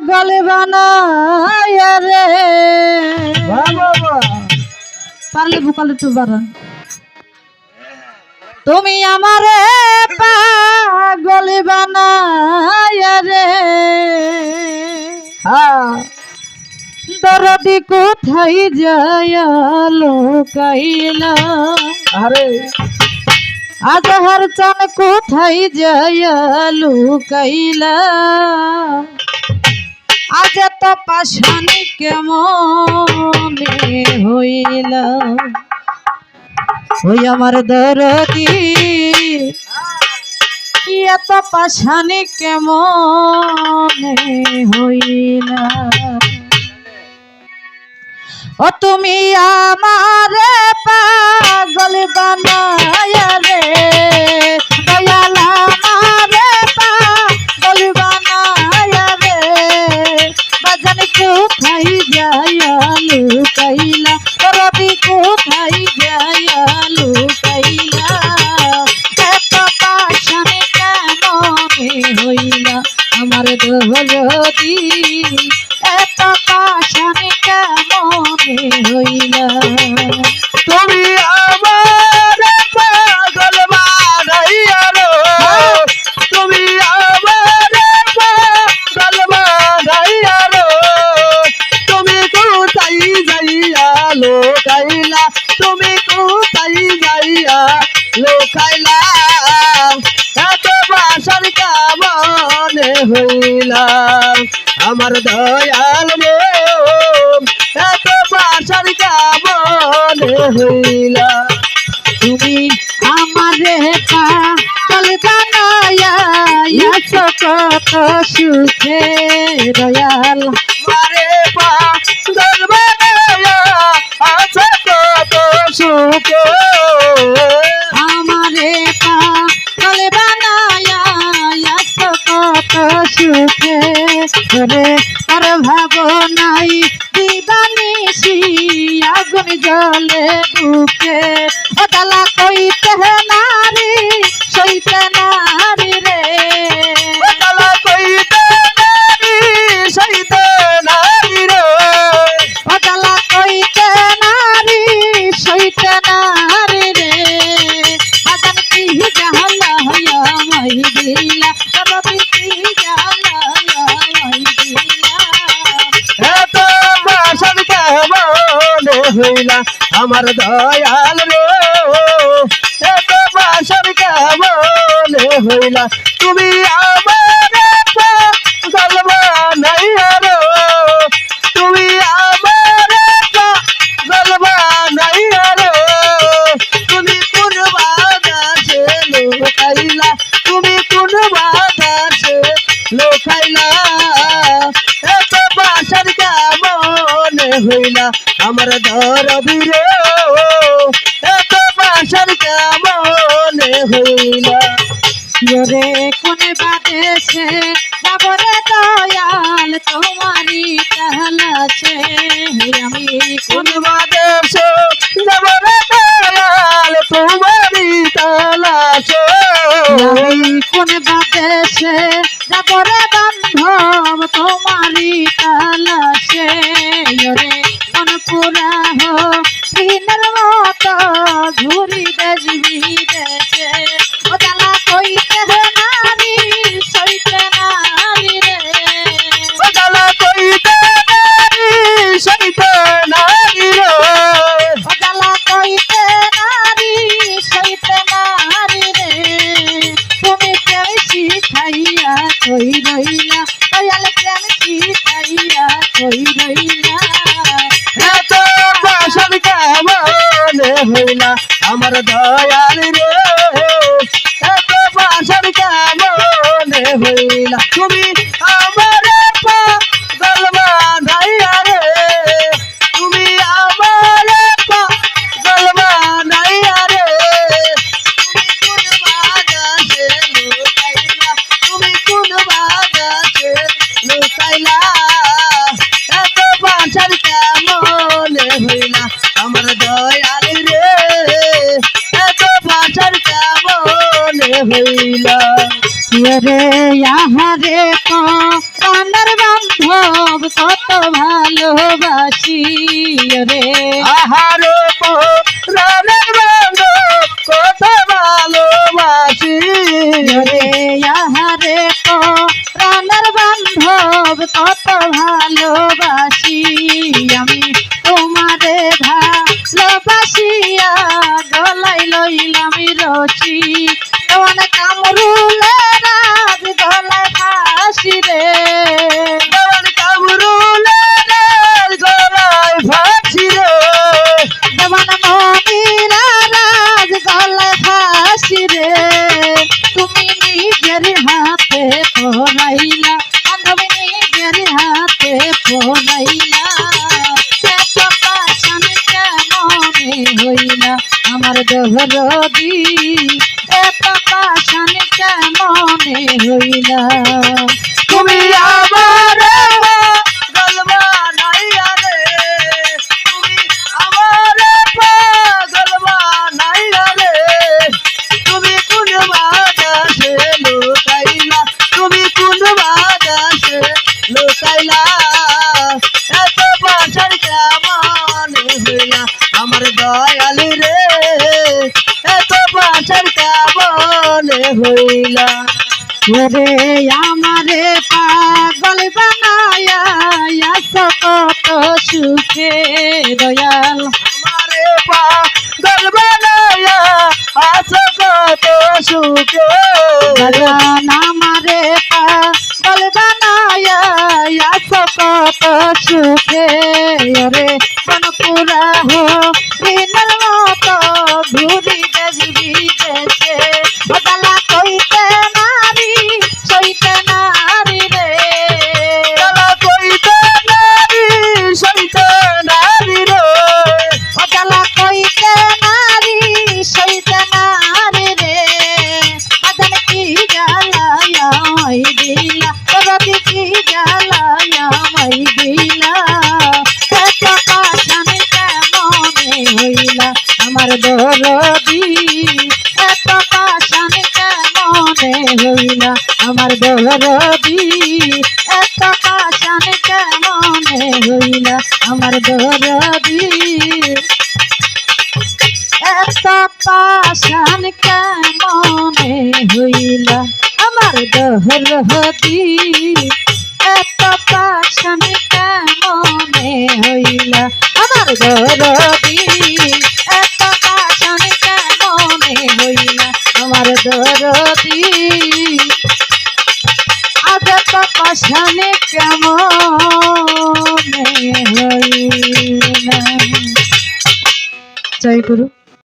পাগল বানায় রে পারলে ভোকাল একটু বাড়ান তুমি আমারে পাগল বানায় রে দরদি কোথায় যায় লোকাইলা আরে আজহার চান কোথায় যায় লুকাইলা আজ তো পাশানি কেমন হইলা ওই আমার দরদি এত পাশানি কেমন হইলা ও তুমি আমারে পাগল বানায় রে দয়াল আমারে পাগল বানায় রে বাজান কোথায় যায় লুকাইলা রবি কোথায় যায় লুকাইলা এত পাশানে কেমন হইলা আমার দরদি এত পাশানে কেমন হইলা তুমি আমার পাগল বানাইয়া রে তুমি আমার পাগল বানাইয়া রে তুমি কোথায় যাইয়া লোকাইলা তুমি কোথায় যাইয়া লোকাইলা এত বাসার কেমন হইলা আমার দয়াল রে এত বাসার কেমন হইলা তুমি আমারে পাগল বানায়া কত সুখে দয়াল মারে পাগল বানায়া আছে কত সুখে আমারে পাগল বানায়া কত সুখে রে তার ভাবনাই দিবানিসি আগুন জ্বলে বুকে ও দালা কইতে নারী সইতে নারী রে কালা কইতে নারী সইতে নারী রে ও দালা কইতে নারী সইতে নারী রে আজান কি জাহলা হয়া মাই দিলা রবি কি জাহলা হয়া মাই দিলা এত বাসার কেমন হইলা আমার দয়াল রে এত বাসার কেমন হইলা তুমি আমার পাগল বানাইয়া রে তুমি আমার পাগল বানাইয়া রে তুমি কোন বাগাছে লোকাইলা তুমি কোন বাগাছে লোকাইলা এত বাসার কেমন হইলা আমার দরদি রে এত বাসার কেমন হইলা রে কোন বাদেশে যাবরে দয়াল তোমারি তাহলাছে আমি কোন বাদেশে যাবরে দয়াল তোমারি তালাশে কোন বাদেশে যাবরে বান্ধব তোমারি তালাশে রে কোন পুরা হো দিনের মতো ঘুরি দেশ বিদেশে ও জ্বালা কইতে নারী সইতে নারী রে কালা কইতে নারী সইতে নারী রে ও জ্বালা কইতে নারী সইতে নারী রে তুমি প্রেম শিখাইয়া কই রইলা দয়াল প্রেম শিখাইয়া কই রইলা এত বাসার কেমন হইলা আমার দয়াল রে এত বাসার কেমন হইলা তুমি আমার পাগল বানাইয়া রে তুমি আমার পাগল বানাইয়া রে তুমি কোন বাগাছে লুকাইলা তুমি কোন বাগাছে লুকাইলা এত বাসার কেমন হইলা আমার দয়াল রে এত বাসার কেমন হইলা রে ইয়াহারে তো প্রাণের বান্ধব কত ভালোবাসি রে আহারে প্রাণের বান্ধব কত ভালোবাসি রে আহারে প্রাণের বান্ধব কত ভালোবাসি আমি তোমারে ভালোবাসিয়া গলায় লইলাম রচি তোমার কামরুলে রাজ গলায় ফাঁসি রে দেওয়ান কামরুলের গলায় ফাঁসি রে দেওয়ান মনিরা রাজ গলায় ফাঁসি রে তুমি নিজের হাতে পড়াইলা বান্ধবী নিজের হাতে পড়াইলা এত পাশান কেমনে হইলা আমার দহরদি এত পাশান কেমনে হইলা তুমি আমার পাগল বানাইয়া রে তুমি আমার পাগল বানাইয়া রে তুমি কোন বাতাসে লুকাইলা তুমি কোন বাতাসে লুকাইলা এত পাশার কেমন হইলা আমার দয়াল রে এত পাশার কেমন হইলা ওরে আমারে পাগল বানায়া কত সুখে দয়াল আমারে পাগল বানায়া আছো কত সুখে ভগবান আমারে পাগল বানায়া কত সুখে ওরে বনপুরা হো দিনের মতো ঘুরি দেখবি দেশে বদলা কইতে নারী সইতে নারী রে তারা কইতে নারী সইতে নারী রে বদলা কইতে নারী সইতে নারী রে আদন কি জ্বালায়া মাই দিলা রবি কি জ্বালায়া মাই দিলা এত পাশান কেমনে হইলা আমার দরদি এত পাশান কেমনে হইলা আমার দরদি এত পাশান কেমনে হইলা আমার দরদি এত পাশান কেমনে হইলা আমার দরদি এত পাশান কেমনে হইলা আমার দরদি এত পাশান কেমনে হইলা আমার দরদি আজ এত পাশান কেমনে হইলা জয় গুরু।